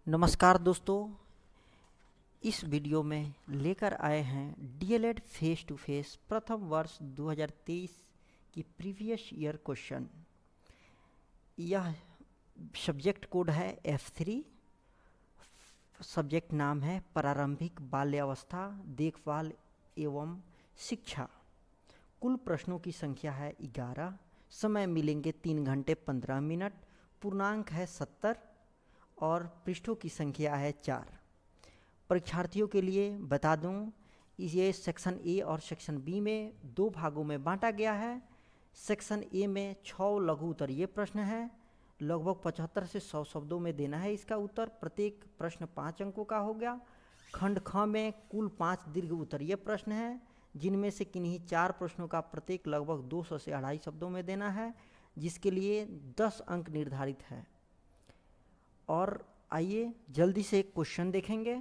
नमस्कार दोस्तों, इस वीडियो में लेकर आए हैं डीएलएड फेस टू फेस प्रथम वर्ष 2023 की प्रीवियस ईयर क्वेश्चन। यह सब्जेक्ट कोड है F3, सब्जेक्ट नाम है प्रारंभिक बाल्यावस्था देखभाल एवं शिक्षा। कुल प्रश्नों की संख्या है 11, समय मिलेंगे 3 घंटे 15 मिनट, पूर्णांक है 70 और पृष्ठों की संख्या है 4। परीक्षार्थियों के लिए बता दूं, ये सेक्शन ए और सेक्शन बी में 2 भागों में बांटा गया है। सेक्शन ए में 6 लघु उत्तरीय प्रश्न है, लगभग 75 से 100 शब्दों में देना है इसका उत्तर। प्रत्येक प्रश्न 5 अंकों का हो गया। खंड ख में कुल 5 दीर्घ उत्तरीय प्रश्न हैं, जिनमें से किन्हीं 4 प्रश्नों का प्रत्येक लगभग 200 से 250 शब्दों में देना है, जिसके लिए 10 अंक निर्धारित है। और आइए जल्दी से क्वेश्चन देखेंगे।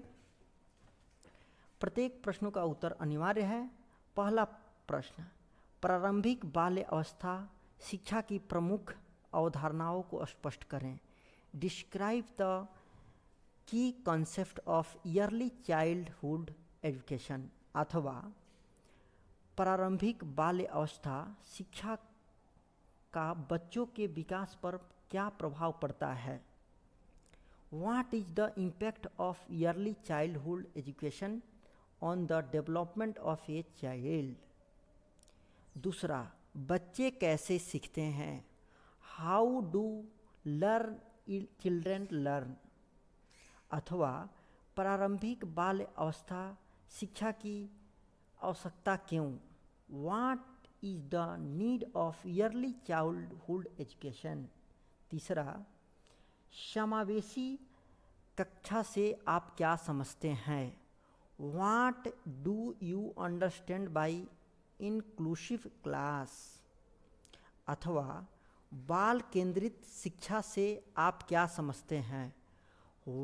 प्रत्येक प्रश्नों का उत्तर अनिवार्य है। पहला प्रश्न, प्रारंभिक बाल्य अवस्था शिक्षा की प्रमुख अवधारणाओं को स्पष्ट करें। Describe the key concept of yearly childhood education, अथवा प्रारंभिक बाल्य अवस्था शिक्षा का बच्चों के विकास पर क्या प्रभाव पड़ता है। What is the impact of early childhood education on the development of a child? दूसरा, बच्चे कैसे सीखते हैं। How do children learn? अथवा प्रारंभिक बाल्य अवस्था शिक्षा की आवश्यकता क्यों। What is the need of early childhood education? तीसरा, समावेशी कक्षा से आप क्या समझते हैं। What do you understand by inclusive class? अथवा बाल केंद्रित शिक्षा से आप क्या समझते हैं।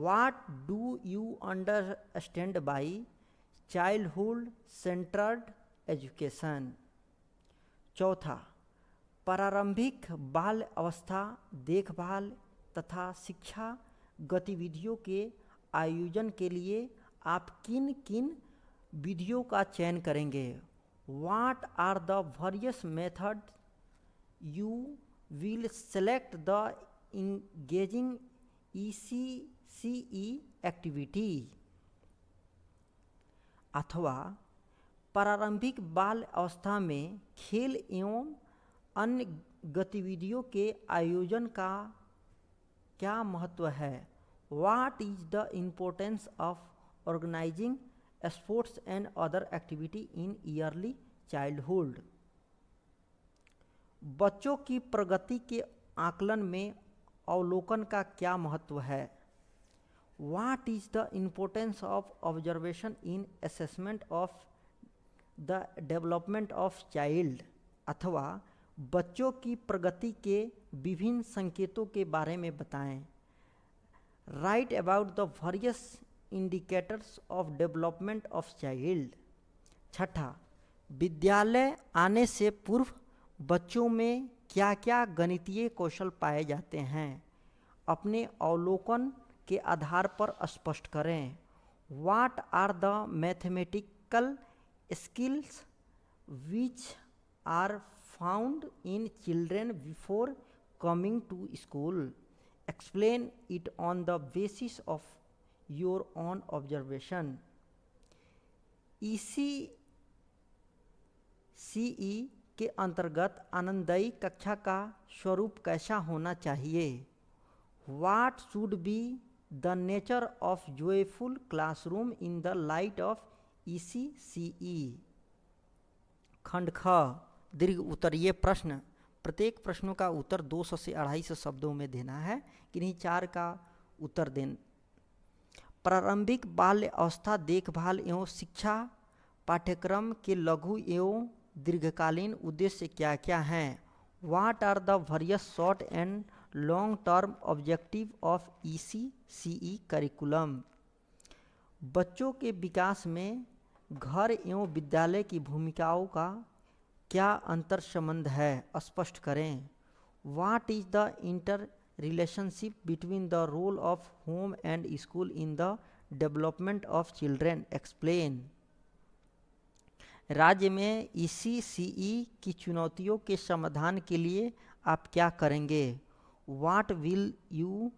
What do you understand by childhood centered education? चौथा, प्रारंभिक बाल अवस्था देखभाल तथा शिक्षा गतिविधियों के आयोजन के लिए आप किन किन विधियों का चयन करेंगे। What are the various methods you will select the engaging ECCE activity? अथवा प्रारंभिक बाल अवस्था में खेल एवं अन्य गतिविधियों के आयोजन का क्या महत्व है। What is the importance of organizing sports and other activity in early childhood? बच्चों की प्रगति के आकलन में अवलोकन का क्या महत्व है। What is the importance of observation in assessment of the development of child? अथवा बच्चों की प्रगति के विभिन्न संकेतों के बारे में बताएं। Right about the various indicators of development of child. छठा, विद्यालय आने से पूर्व बच्चों में क्या क्या गणितीय कौशल पाए जाते हैं, अपने अवलोकन के आधार पर स्पष्ट करें। What are the mathematical skills which are found in children before coming to school? Explain it on the basis of your own observation. ECCE के अंतर्गत आनंददायी कक्षा का स्वरूप कैसा होना चाहिए। What should be the nature of joyful classroom in the light of ECCE? खंड ख, दीर्घ उत्तरीय प्रश्न। प्रत्येक प्रश्नों का उत्तर 200 से 250 शब्दों में देना है, किन्हीं 4 का उत्तर दें। प्रारंभिक बाल्य अवस्था देखभाल एवं शिक्षा पाठ्यक्रम के लघु एवं दीर्घकालीन उद्देश्य क्या क्या हैं। What are the various short and long term objective of ECCE curriculum. बच्चों के विकास में घर एवं विद्यालय की भूमिकाओं का क्या अंतर संबंध है, स्पष्ट करें। What is the relationship between the role of home and school in the development of children. Explain. राज्य में ECCE की चुनौतियों के समाधान के लिए आप क्या करेंगे? What will you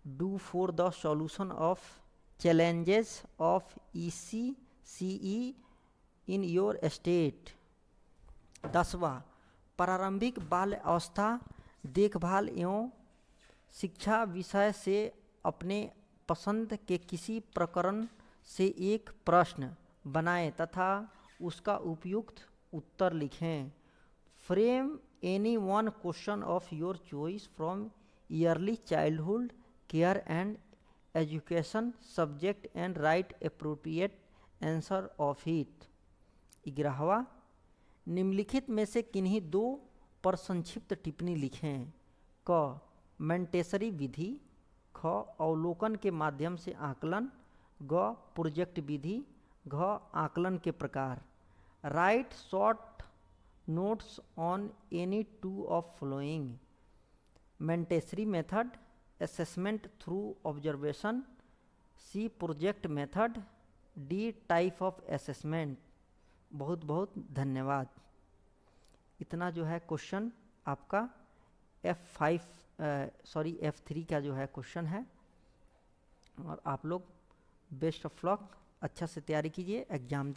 do for the solution of challenges of ECCE in your state? 10वां, प्रारंभिक बाल अवस्था देखभाल एवं शिक्षा विषय से अपने पसंद के किसी प्रकरण से एक प्रश्न बनाएं तथा उसका उपयुक्त उत्तर लिखें. Frame any one question of your choice from early childhood care and education subject and write appropriate answer of it. 11वां, निम्नलिखित में से किन्हीं दो पर संक्षिप्त टिप्पणी लिखें. क. मेंटेसरी विधि. ख. अवलोकन के माध्यम से आकलन. ग. प्रोजेक्ट विधि. घ. आकलन के प्रकार. Write short notes on any two of following. Montessori method. Assessment through observation. C. Project method. D. Type of assessment. बहुत बहुत धन्यवाद. इतना जो है क्वेश्चन आपका F3 का जो है क्वेश्चन है. और आप लोग बेस्ट ऑफ लक, अच्छा से तैयारी कीजिए, एग्जाम